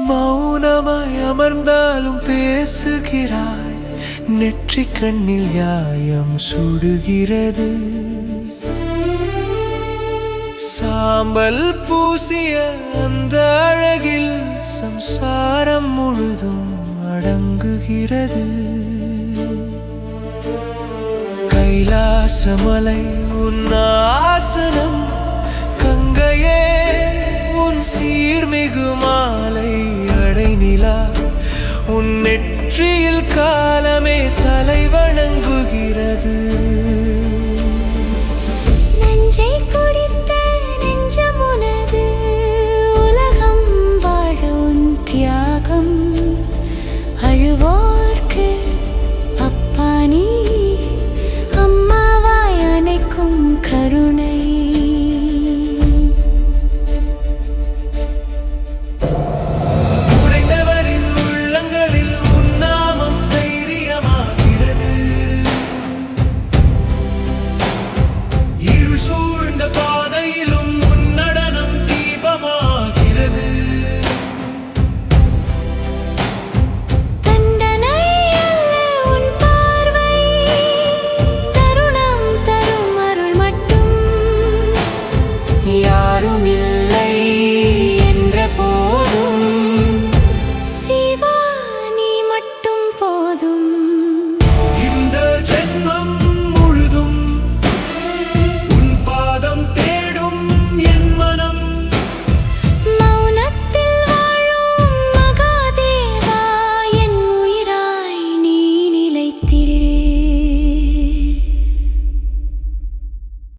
மௌனமாய் அமர்ந்தாலும் பேசுகிறாய். நெற்றிக் கண்ணில் நியாயம் சுடுகிறது. சாம்பல் பூசிய அந்த அழகில் சம்சாரம் முழுதும் அடங்குகிறது. கைலாசமலை உன் ஆசனம், கங்கையே உன் சீர்மிகு மாலை, அடைநிலா உன் நெற்றியில் காலமே தலை வணங்குகிறது. நெஞ்சை குடித்த நெஞ்சமுனது, உலகம் வாழ உன் தியாகம். அழுவோர்க்கு அப்பா நீ, அம்மாவாய் அணைக்கும் கரு